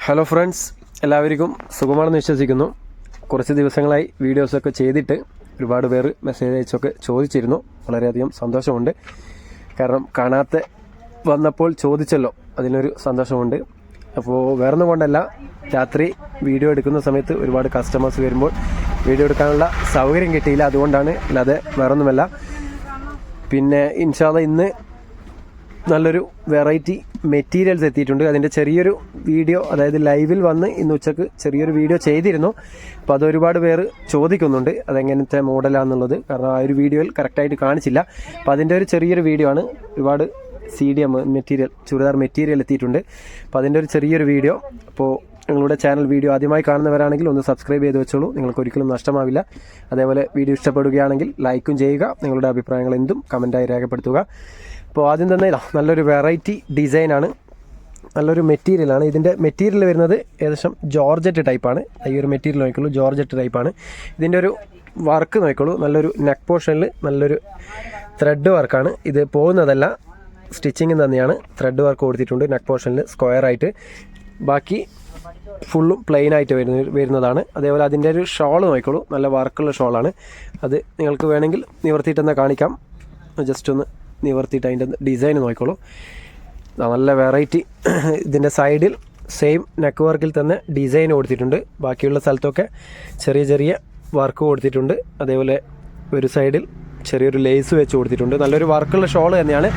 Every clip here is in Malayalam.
ഹലോ ഫ്രണ്ട്സ്, എല്ലാവർക്കും സുഖമാണെന്ന് വിശ്വസിക്കുന്നു. കുറച്ച് ദിവസങ്ങളായി വീഡിയോസൊക്കെ ചെയ്തിട്ട് ഒരുപാട് പേര് മെസ്സേജ് അയച്ചൊക്കെ ചോദിച്ചിരുന്നു. വളരെയധികം സന്തോഷമുണ്ട്. കാരണം കാണാത്ത വന്നപ്പോൾ ചോദിച്ചല്ലോ, അതിനൊരു സന്തോഷമുണ്ട്. അപ്പോൾ വേറൊന്നും കൊണ്ടല്ല, രാത്രി വീഡിയോ എടുക്കുന്ന സമയത്ത് ഒരുപാട് കസ്റ്റമേഴ്സ് വരുമ്പോൾ വീഡിയോ എടുക്കാനുള്ള സൗകര്യം കിട്ടിയില്ല, അതുകൊണ്ടാണ്. അല്ലാതെ വേറൊന്നുമല്ല. പിന്നെ ഇൻഷാ അല്ലാഹ് ഇന്ന് നല്ലൊരു വെറൈറ്റി മെറ്റീരിയൽസ് എത്തിയിട്ടുണ്ട്. അതിൻ്റെ ചെറിയൊരു വീഡിയോ, അതായത് ലൈവിൽ വന്ന് ഇന്ന് ഉച്ചക്ക് ചെറിയൊരു വീഡിയോ ചെയ്തിരുന്നു. അപ്പോൾ അതൊരുപാട് പേര് ചോദിക്കുന്നുണ്ട് അതെങ്ങനത്തെ മോഡലാണെന്നുള്ളത്. കാരണം ആ ഒരു വീഡിയോയിൽ കറക്റ്റായിട്ട് കാണിച്ചില്ല. അപ്പോൾ അതിൻ്റെ ഒരു ചെറിയൊരു വീഡിയോ ആണ്. ഒരുപാട് CDM മെറ്റീരിയൽ, ചുരിദാർ മെറ്റീരിയൽ എത്തിയിട്ടുണ്ട്. അപ്പോൾ അതിൻ്റെ ഒരു ചെറിയൊരു വീഡിയോ. അപ്പോൾ നിങ്ങളുടെ ചാനൽ വീഡിയോ ആദ്യമായി കാണുന്നവരാണെങ്കിൽ ഒന്ന് സബ്സ്ക്രൈബ് ചെയ്ത് വെച്ചോളൂ, നിങ്ങൾക്ക് ഒരിക്കലും നഷ്ടമാവില്ല. അതേപോലെ വീഡിയോ ഇഷ്ടപ്പെടുകയാണെങ്കിൽ ലൈക്കും ചെയ്യുക, നിങ്ങളുടെ അഭിപ്രായങ്ങൾ എന്തും കമൻറ്റായി രേഖപ്പെടുത്തുക. അപ്പോൾ ആദ്യം തന്നെ നല്ലൊരു വെറൈറ്റി ഡിസൈനാണ്, നല്ലൊരു മെറ്റീരിയലാണ്. ഇതിൻ്റെ മെറ്റീരിയൽ വരുന്നത് ഏകദേശം ജോർജറ്റ് ടൈപ്പാണ്. ഈ ഒരു മെറ്റീരിയൽ നോക്കിക്കോളൂ, ജോർജറ്റ് ടൈപ്പാണ്. ഇതിൻ്റെ ഒരു വർക്ക് നോക്കിക്കോളൂ, നല്ലൊരു നെക്ക് പോർഷനിൽ നല്ലൊരു ത്രെഡ് വർക്കാണ്. ഇത് പോകുന്നതല്ല, സ്റ്റിച്ചിങ് തന്നെയാണ്. ത്രെഡ് വർക്ക് കൊടുത്തിട്ടുണ്ട് നെക്ക് പോർഷനിൽ സ്ക്വയറായിട്ട്. ബാക്കി ഫുള്ളും പ്ലെയിൻ ആയിട്ട് വരുന്നതാണ്. അതേപോലെ അതിൻ്റെ ഒരു ഷോൾ നോക്കിക്കോളൂ, നല്ല വർക്കുള്ള ഷോളാണ്. അത് നിങ്ങൾക്ക് വേണമെങ്കിൽ നിവർത്തിയിട്ടെന്നാൽ കാണിക്കാം. ജസ്റ്റ് ഒന്ന് നിവർത്തിയിട്ട് അതിൻ്റെ ഡിസൈൻ നോക്കിക്കോളൂ. നല്ല വെറൈറ്റി. ഇതിൻ്റെ സൈഡിൽ സെയിം നെക്ക് വർക്കിൽ തന്നെ ഡിസൈൻ കൊടുത്തിട്ടുണ്ട്. ബാക്കിയുള്ള സ്ഥലത്തൊക്കെ ചെറിയ ചെറിയ വർക്ക് കൊടുത്തിട്ടുണ്ട്. അതേപോലെ ഒരു സൈഡിൽ ചെറിയൊരു ലേസ് വെച്ച് കൊടുത്തിട്ടുണ്ട്. നല്ലൊരു വർക്കുള്ള ഷോൾ തന്നെയാണ്.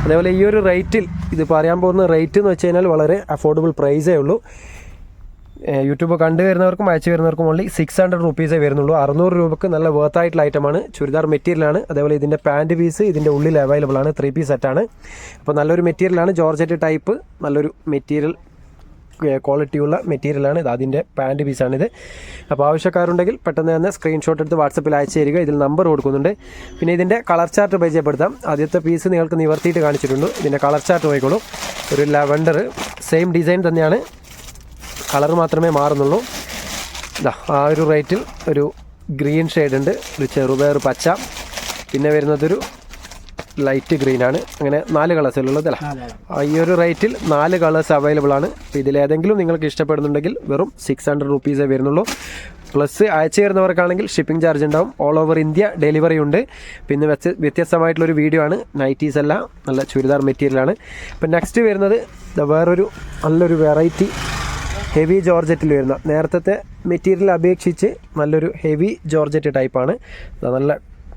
അതേപോലെ ഈ ഒരു റേറ്റിൽ, ഇത് പറയാൻ പോകുന്ന റേറ്റ് എന്ന് വെച്ച് കഴിഞ്ഞാൽ വളരെ അഫോർഡബിൾ പ്രൈസേ ഉള്ളൂ. യൂട്യൂബ് കണ്ടുവരുന്നവർക്കും അയച്ചു വരുന്നവർക്കും ഓൺലി 600 റുപ്പീസേ വരുന്നുള്ളൂ. 600 രൂപക്ക് നല്ല വേർത്തായിട്ടുള്ള ഐറ്റമാണ്. ചുരിദാർ മെറ്റീരിയലാണ്. അതേപോലെ ഇതിൻ്റെ പാൻറ്റ് പീസ് ഇതിൻ്റെ ഉള്ളിൽ അവൈലബിൾ ആണ്. 3 പീസ് സെറ്റാണ്. അപ്പോൾ നല്ലൊരു മെറ്റീരിയലാണ്, ജോർജറ്റ് ടൈപ്പ് നല്ലൊരു മെറ്റീരിയൽ, ക്വാളിറ്റിയുള്ള മെറ്റീരിയലാണ്. ഇത് അതിൻ്റെ പാൻറ്റ് പീസാണിത്. അപ്പോൾ ആവശ്യക്കാരുണ്ടെങ്കിൽ പെട്ടെന്ന് തന്നെ സ്ക്രീൻഷോട്ട് എടുത്ത് വാട്സപ്പിൽ അയച്ചു തരിക. ഇതിൽ നമ്പർ കൊടുക്കുന്നുണ്ട്. പിന്നെ ഇതിൻ്റെ കളർ ചാർട്ട് പരിചയപ്പെടുത്താം. ആദ്യത്തെ പീസ് നിങ്ങൾക്ക് നിവർത്തിയിട്ട് കാണിച്ചിട്ടുണ്ട്. ഇതിൻ്റെ കളർ ചാർട്ട് നോക്കിക്കോളൂ. ഒരു ലാവൻഡർ, സെയിം ഡിസൈൻ തന്നെയാണ്, കളർ മാത്രമേ മാറുന്നുള്ളൂ. ആ ഒരു റേറ്റിൽ ഒരു ഗ്രീൻ ഷെയ്ഡ് ഉണ്ട്, ഒരു ചെറുപയർ പച്ച, പിന്നെ വരുന്നതൊരു ലൈറ്റ് ഗ്രീനാണ്. അങ്ങനെ 4 കളേഴ്സിലുള്ളതല്ല. ഈ ഒരു റേറ്റിൽ 4 കളേഴ്സ് അവൈലബിൾ ആണ്. ഇതിലേതെങ്കിലും നിങ്ങൾക്ക് ഇഷ്ടപ്പെടുന്നുണ്ടെങ്കിൽ വെറും 600 റുപ്പീസേ വരുന്നുള്ളൂ. പ്ലസ് അയച്ചു തരുന്നവർക്കാണെങ്കിൽ ഷിപ്പിംഗ് ചാർജ് ഉണ്ടാവും. ഓൾ ഓവർ ഇന്ത്യ ഡെലിവറി ഉണ്ട്. പിന്നെ വ്യത്യസ്തമായിട്ടുള്ളൊരു വീഡിയോ ആണ്. നൈറ്റീസ് അല്ല, നല്ല ചുരിദാർ മെറ്റീരിയലാണ്. ഇപ്പം നെക്സ്റ്റ് വരുന്നത് വേറൊരു നല്ലൊരു വെറൈറ്റി ഹെവി ജോർജറ്റിൽ വരുന്ന, നേരത്തെ മെറ്റീരിയൽ അപേക്ഷിച്ച് നല്ലൊരു ഹെവി ജോർജറ്റ് ടൈപ്പാണ്. നല്ല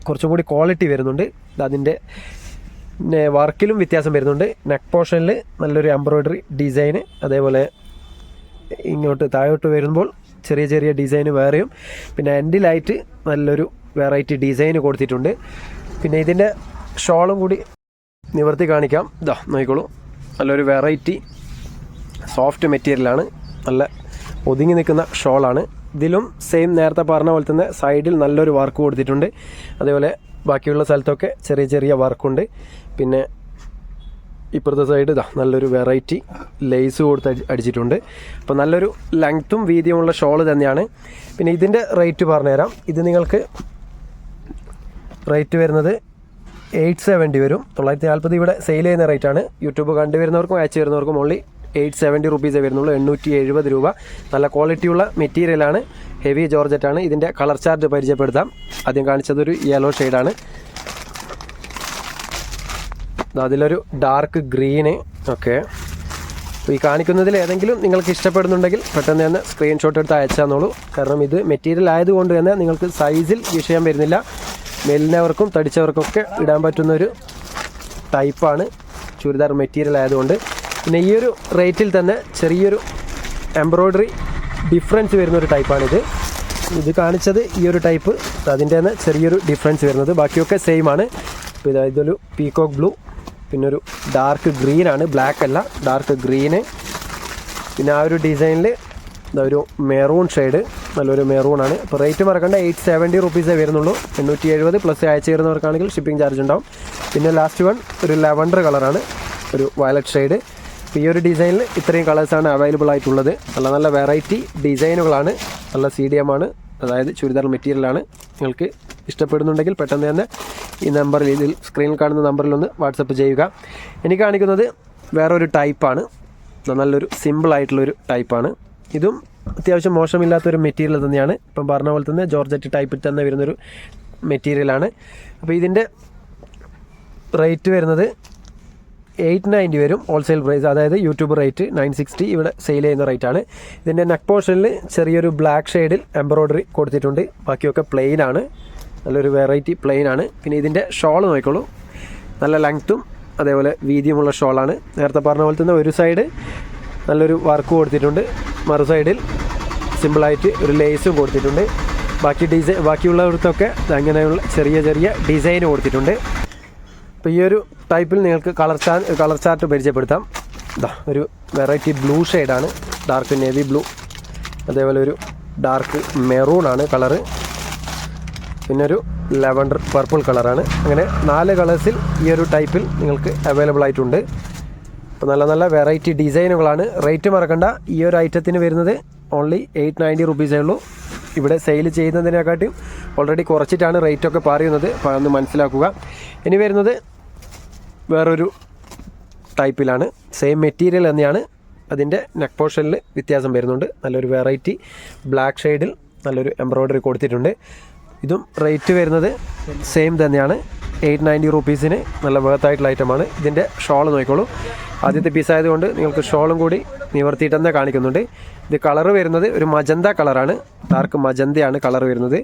കുറച്ചും കൂടി ക്വാളിറ്റി വരുന്നുണ്ട്. അതിൻ്റെ വർക്കിലും വ്യത്യാസം വരുന്നുണ്ട്. നെക്ക് പോർഷനിൽ നല്ലൊരു എംബ്രോയ്ഡറി ഡിസൈന്, അതേപോലെ ഇങ്ങോട്ട് താഴോട്ട് വരുമ്പോൾ ചെറിയ ചെറിയ ഡിസൈന് വേറെയും, പിന്നെ എൻഡിലായിട്ട് നല്ലൊരു വെറൈറ്റി ഡിസൈന് കൊടുത്തിട്ടുണ്ട്. പിന്നെ ഇതിൻ്റെ ഷോളും കൂടി നിവർത്തി കാണിക്കാം. നോക്കിക്കോളൂ, നല്ലൊരു വെറൈറ്റി സോഫ്റ്റ് മെറ്റീരിയലാണ്, നല്ല ഒതുങ്ങി നിൽക്കുന്ന ഷോളാണ്. ഇതിലും സെയിം നേരത്തെ പറഞ്ഞ പോലെ തന്നെ സൈഡിൽ നല്ലൊരു വർക്ക് കൊടുത്തിട്ടുണ്ട്. അതേപോലെ ബാക്കിയുള്ള സ്ഥലത്തൊക്കെ ചെറിയ ചെറിയ വർക്കുണ്ട്. പിന്നെ ഇപ്പുറത്തെ സൈഡ് നല്ലൊരു വെറൈറ്റി ലേസ് കൊടുത്ത് അടിച്ചിട്ടുണ്ട്. അപ്പോൾ നല്ലൊരു ലെങ്ത്തും വീതിയുമുള്ള ഷോൾ തന്നെയാണ്. പിന്നെ ഇതിൻ്റെ റേറ്റ് പറഞ്ഞുതരാം. ഇത് നിങ്ങൾക്ക് റേറ്റ് വരുന്നത് 870 വരും. 940 ഇവിടെ സെയിൽ ചെയ്യുന്ന റേറ്റാണ്. യൂട്യൂബ് കണ്ടുവരുന്നവർക്കും അയച്ചു വരുന്നവർക്കും ഓൺലി 870 റുപ്പീസേ വരുന്നുള്ളൂ. 870 രൂപ. നല്ല ക്വാളിറ്റിയുള്ള മെറ്റീരിയലാണ്, ഹെവി ജോർജറ്റാണ്. ഇതിൻ്റെ കളർ ചാർട്ട് പരിചയപ്പെടുത്താം. ആദ്യം കാണിച്ചതൊരു യെല്ലോ ഷെയ്ഡാണ്. അതിലൊരു ഡാർക്ക് ഗ്രീന്. ഓക്കെ, ഈ കാണിക്കുന്നതിൽ ഏതെങ്കിലും നിങ്ങൾക്ക് ഇഷ്ടപ്പെടുന്നുണ്ടെങ്കിൽ പെട്ടെന്ന് തന്നെ സ്ക്രീൻഷോട്ട് എടുത്ത് അയച്ചാന്നോളൂ. കാരണം ഇത് മെറ്റീരിയൽ ആയതുകൊണ്ട് തന്നെ നിങ്ങൾക്ക് സൈസിൽ വിഷയം വരുന്നില്ല. മെലിഞ്ഞവർക്കും തടിച്ചവർക്കൊക്കെ ഇടാൻ പറ്റുന്നൊരു ടൈപ്പാണ് ചുരിദാർ മെറ്റീരിയൽ ആയതുകൊണ്ട്. പിന്നെ ഈ ഒരു റേറ്റിൽ തന്നെ ചെറിയൊരു എംബ്രോയ്ഡറി ഡിഫറൻസ് വരുന്നൊരു ടൈപ്പാണിത്. ഇത് കാണിച്ചത് ഈ ഒരു ടൈപ്പ്, അതിൻ്റെ തന്നെ ചെറിയൊരു ഡിഫറൻസ് വരുന്നത്. ബാക്കിയൊക്കെ സെയിം ആണ്. ഇപ്പോൾ ഇതൊരു പീകോക്ക് ബ്ലൂ, പിന്നെ ഒരു ഡാർക്ക് ഗ്രീനാണ്, ബ്ലാക്ക് അല്ല, ഡാർക്ക് ഗ്രീന്. പിന്നെ ആ ഒരു ഡിസൈനിൽ ഒരു മെറൂൺ ഷെയ്ഡ്, നല്ലൊരു മെറൂണാണ്. ഇപ്പോൾ റേറ്റ് മറക്കണ്ട, 870 റുപ്പീസേ വരുന്നുള്ളൂ. 870 പ്ലസ് അയച്ചു തരുന്നവർക്കാണെങ്കിൽ ഷിപ്പിംഗ് ചാർജ് ഉണ്ടാവും. പിന്നെ ലാസ്റ്റ് വൺ ഒരു ലാവൻഡർ കളറാണ്, ഒരു വയലറ്റ് ഷെയ്ഡ്. ഈ ഒരു ഡിസൈനിൽ ഇത്രയും കളേഴ്സാണ് അവൈലബിൾ ആയിട്ടുള്ളത്. നല്ല നല്ല വെറൈറ്റി ഡിസൈനുകളാണ്, നല്ല CDM ആണ്, അതായത് ചുരിദാർ മെറ്റീരിയലാണ്. നിങ്ങൾക്ക് ഇഷ്ടപ്പെടുന്നുണ്ടെങ്കിൽ പെട്ടെന്ന് തന്നെ ഈ നമ്പറിൽ, ഇതിൽ സ്ക്രീനിൽ കാണുന്ന നമ്പറിലൊന്ന് വാട്സപ്പ് ചെയ്യുക. എനിക്ക് കാണിക്കുന്നത് വേറൊരു ടൈപ്പാണ്. നല്ലൊരു സിമ്പിളായിട്ടുള്ളൊരു ടൈപ്പാണ്. ഇതും അത്യാവശ്യം മോശമില്ലാത്തൊരു മെറ്റീരിയൽ തന്നെയാണ്. ഇപ്പം പറഞ്ഞ പോലെ തന്നെ ജോർജറ്റ് ടൈപ്പിൽ തന്നെ വരുന്നൊരു മെറ്റീരിയലാണ്. അപ്പോൾ ഇതിൻ്റെ റേറ്റ് വരുന്നത് 890 വരും ഹോൾസെയിൽ പ്രൈസ്. അതായത് യൂട്യൂബ് റേറ്റ് 960, ഇവിടെ സെയിൽ ചെയ്യുന്ന റേറ്റാണ്. ഇതിൻ്റെ നെക്ക് പോർഷനിൽ ചെറിയൊരു ബ്ലാക്ക് ഷെയ്ഡിൽ എംബ്രോയ്ഡറി കൊടുത്തിട്ടുണ്ട്. ബാക്കിയൊക്കെ പ്ലെയിൻ ആണ്, നല്ലൊരു വെറൈറ്റി പ്ലെയിൻ ആണ്. പിന്നെ ഇതിൻ്റെ ഷോൾ നോക്കിക്കോളൂ, നല്ല ലെങ്ത്തും അതേപോലെ വീതിയുമുള്ള ഷോളാണ്. നേരത്തെ പറഞ്ഞ പോലെ തന്നെ ഒരു സൈഡ് നല്ലൊരു വർക്ക് കൊടുത്തിട്ടുണ്ട്, മറു സൈഡിൽ സിമ്പിളായിട്ട് ഒരു ലേസും കൊടുത്തിട്ടുണ്ട്. ബാക്കിയുള്ളവർക്കൊക്കെ അങ്ങനെയുള്ള ചെറിയ ചെറിയ ഡിസൈൻ കൊടുത്തിട്ടുണ്ട്. അപ്പോൾ ഈ ഒരു ടൈപ്പിൽ നിങ്ങൾക്ക് കളർ ചാർട്ട് പരിചയപ്പെടുത്താം. ഒരു വെറൈറ്റി ബ്ലൂ ഷെയ്ഡാണ്, ഡാർക്ക് നേവി ബ്ലൂ, അതേപോലെ ഒരു ഡാർക്ക് മെറൂണാണ് കളറ്, പിന്നെ ഒരു ലെവൻഡർ പർപ്പിൾ കളറാണ്. അങ്ങനെ 4 കളേഴ്സിൽ ഈ ഒരു ടൈപ്പിൽ നിങ്ങൾക്ക് അവൈലബിൾ ആയിട്ടുണ്ട്. അപ്പോൾ നല്ല നല്ല വെറൈറ്റി ഡിസൈനുകളാണ്. റേറ്റ് മറക്കണ്ട, ഈ ഒരു ഐറ്റത്തിന് വരുന്നത് ഓൺലി 890 റുപ്പീസേ ഉള്ളൂ. ഇവിടെ സെയിൽ ചെയ്യുന്നതിനെക്കാട്ടും ഓൾറെഡി കുറച്ചിട്ടാണ് റേറ്റൊക്കെ പറയുന്നത്, അപ്പോൾ അതൊന്ന് മനസ്സിലാക്കുക. ഇനി വരുന്നത് വേറൊരു ടൈപ്പിലാണ്, സെയിം മെറ്റീരിയൽ തന്നെയാണ്. അതിൻ്റെ നെക്ക് പോർഷനിൽ വ്യത്യാസം വരുന്നുണ്ട്. നല്ലൊരു വെറൈറ്റി ബ്ലാക്ക് ഷെയ്ഡിൽ നല്ലൊരു എംബ്രോയ്ഡറി കൊടുത്തിട്ടുണ്ട്. ഇതും റേറ്റ് വരുന്നത് സെയിം തന്നെയാണ്, 890 റുപ്പീസിന്. നല്ല വേർത്തായിട്ടുള്ള ഐറ്റമാണ്. ഇതിൻ്റെ ഷോൾ നോക്കിക്കോളൂ, ആദ്യത്തെ പീസായതുകൊണ്ട് നിങ്ങൾക്ക് ഷോളും കൂടി നിവർത്തിയിട്ട് തന്നെ കാണിക്കുന്നുണ്ട്. ഇത് കളറ് വരുന്നത് ഒരു മജന്ത കളറാണ്, ഡാർക്ക് മജന്തയാണ് കളർ വരുന്നത്.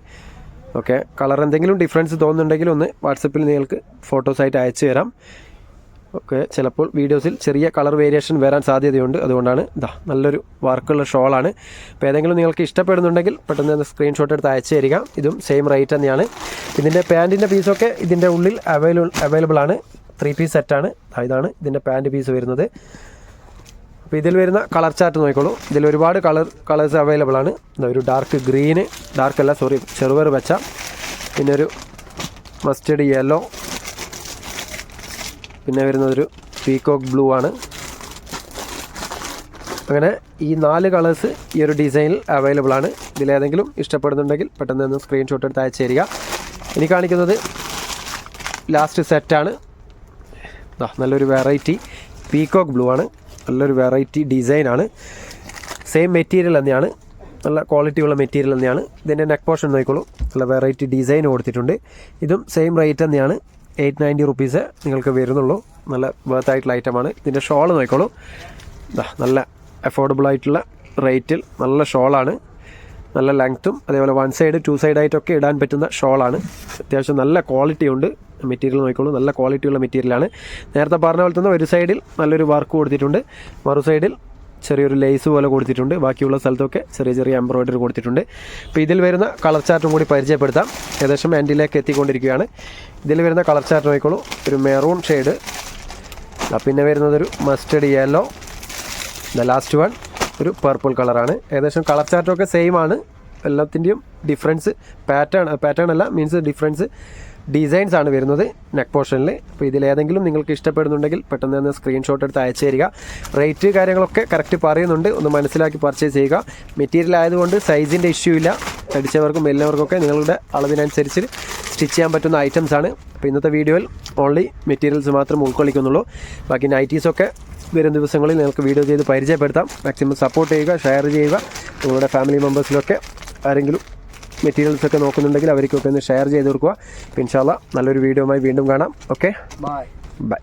ഓക്കെ, കളർ എന്തെങ്കിലും ഡിഫറൻസ് തോന്നുന്നുണ്ടെങ്കിൽ ഒന്ന് വാട്സപ്പിൽ നിങ്ങൾക്ക് ഫോട്ടോസായിട്ട് അയച്ചു തരാം. ഓക്കെ, ചിലപ്പോൾ വീഡിയോസിൽ ചെറിയ കളർ വേരിയേഷൻ വരാൻ സാധ്യതയുണ്ട്, അതുകൊണ്ടാണ്. നല്ലൊരു വർക്കുള്ള ഷോളാണ്. അപ്പോൾ ഏതെങ്കിലും നിങ്ങൾക്ക് ഇഷ്ടപ്പെടുന്നുണ്ടെങ്കിൽ പെട്ടെന്ന് സ്ക്രീൻഷോട്ട് എടുത്ത് അയച്ചു തരിക. ഇതും സെയിം റേറ്റ് തന്നെയാണ്. ഇതിൻ്റെ പാൻറ്റിൻ്റെ പീസൊക്കെ ഇതിൻ്റെ ഉള്ളിൽ അവൈലബിൾ ആണ്. 3 പീസ് സെറ്റാണ്. ഇതാണ് ഇതിൻ്റെ പാൻറ്റ് പീസ് വരുന്നത്. അപ്പോൾ ഇതിൽ വരുന്ന കളർ ചാർട്ട് നോക്കിക്കോളൂ. ഇതിൽ ഒരുപാട് കളേഴ്സ് അവൈലബിൾ ആണ്. ഒരു ഡാർക്ക് ഗ്രീന്, ചെറുപയർ വെച്ച, പിന്നെ ഒരു മസ്റ്റേർഡ് യെല്ലോ, പിന്നെ വരുന്നതൊരു പീകോക്ക് ബ്ലൂ ആണ്. അങ്ങനെ ഈ 4 കളേഴ്സ് ഈ ഒരു ഡിസൈനിൽ അവൈലബിൾ ആണ്. ഇതിലേതെങ്കിലും ഇഷ്ടപ്പെടുന്നുണ്ടെങ്കിൽ പെട്ടെന്ന് ഒന്ന് സ്ക്രീൻഷോട്ട് എടുത്ത് അയച്ചു തരിക. ഇനി കാണിക്കുന്നത് ലാസ്റ്റ് സെറ്റാണ്. നല്ലൊരു വെറൈറ്റി പീകോക്ക് ബ്ലൂ ആണ്, നല്ലൊരു വെറൈറ്റി ഡിസൈനാണ്. സെയിം മെറ്റീരിയൽ തന്നെയാണ്, നല്ല ക്വാളിറ്റിയുള്ള മെറ്റീരിയൽ തന്നെയാണ്. ഇതിൻ്റെ നെക്ക് പോർഷൻ നോക്കിക്കോളൂ, നല്ല വെറൈറ്റി ഡിസൈൻ കൊടുത്തിട്ടുണ്ട്. ഇതും സെയിം റേറ്റ് തന്നെയാണ്, 890 റുപ്പീസ് നിങ്ങൾക്ക് വരുന്നുള്ളൂ. നല്ല വേർത്തായിട്ടുള്ള ഐറ്റമാണ്. ഇതിൻ്റെ ഷോൾ നോക്കിക്കോളൂ, നല്ല അഫോർഡബിൾ ആയിട്ടുള്ള റേറ്റിൽ നല്ല ഷോളാണ്. നല്ല ലെങ്ത്തും അതേപോലെ 1 സൈഡ് 2 സൈഡായിട്ടൊക്കെ ഇടാൻ പറ്റുന്ന ഷോളാണ്. അത്യാവശ്യം നല്ല ക്വാളിറ്റി ഉണ്ട്. മെറ്റീരിയൽ നോക്കിക്കോളൂ, നല്ല ക്വാളിറ്റിയുള്ള മെറ്റീരിയലാണ്. നേരത്തെ പറഞ്ഞ പോലെ തന്നെ ഒരു സൈഡിൽ നല്ലൊരു വർക്ക് കൊടുത്തിട്ടുണ്ട്, മറു സൈഡിൽ ചെറിയൊരു ലേസ് പോലെ കൊടുത്തിട്ടുണ്ട്. ബാക്കിയുള്ള സ്ഥലത്തൊക്കെ ചെറിയ ചെറിയ എംബ്രോയ്ഡറി കൊടുത്തിട്ടുണ്ട്. അപ്പോൾ ഇതിൽ വരുന്ന കളർ ചാർട്ടും കൂടി പരിചയപ്പെടുത്താം. ഏകദേശം എൻഡിലേക്ക് എത്തിക്കൊണ്ടിരിക്കുകയാണ്. ഇതിൽ വരുന്ന കളർ ചാർട്ട് നോക്കിക്കോളൂ, ഒരു മെറൂൺ ഷെയ്ഡ്, പിന്നെ വരുന്നതൊരു മസ്റ്റേർഡ് യെല്ലോ, ലാസ്റ്റ് വൺ ഒരു പർപ്പിൾ കളറാണ്. ഏകദേശം കളർ ചാർട്ടൊക്കെ സെയിം ആണ്. എല്ലാത്തിൻ്റെയും ഡിഫറൻസ് പാറ്റേൺ അല്ല, മീൻസ് ഡിഫറൻസ് ഡിസൈൻസ് ആണ് വരുന്നത് നെക്ക് പോർഷനിൽ. അപ്പോൾ ഇതിലേതെങ്കിലും നിങ്ങൾക്ക് ഇഷ്ടപ്പെടുന്നുണ്ടെങ്കിൽ പെട്ടെന്ന് തന്നെ സ്ക്രീൻഷോട്ട് എടുത്ത് അയച്ചു തരിക. റേറ്റ് കാര്യങ്ങളൊക്കെ കറക്റ്റ് പറയുന്നുണ്ട്, ഒന്ന് മനസ്സിലാക്കി പർച്ചേസ് ചെയ്യുക. മെറ്റീരിയൽ ആയതുകൊണ്ട് സൈസിൻ്റെ ഇഷ്യൂ ഇല്ല. തടിച്ചവർക്കും എല്ലാവർക്കൊക്കെ നിങ്ങളുടെ അളവിനനുസരിച്ച് സ്റ്റിച്ച് ചെയ്യാൻ പറ്റുന്ന ഐറ്റംസ് ആണ്. അപ്പോൾ ഇന്നത്തെ വീഡിയോയിൽ ഓൺലി മെറ്റീരിയൽസ് മാത്രം ഉൾക്കൊള്ളിക്കുന്നുള്ളൂ. ബാക്കി നൈറ്റീസൊക്കെ വരും ദിവസങ്ങളിൽ നിങ്ങൾക്ക് വീഡിയോ ചെയ്ത് പരിചയപ്പെടുത്താം. മാക്സിമം സപ്പോർട്ട് ചെയ്യുക, ഷെയർ ചെയ്യുക. നിങ്ങളുടെ ഫാമിലി മെമ്പേഴ്സിലൊക്കെ ആരെങ്കിലും മെറ്റീരിയൽസൊക്കെ നോക്കുന്നുണ്ടെങ്കിൽ അവർക്കൊക്കെ ഒന്ന് ഷെയർ ചെയ്ത് കൊടുക്കുക. അപ്പോൾ ഇൻഷാ അല്ലാഹ് നല്ലൊരു വീഡിയോയുമായി വീണ്ടും കാണാം. Okay, by.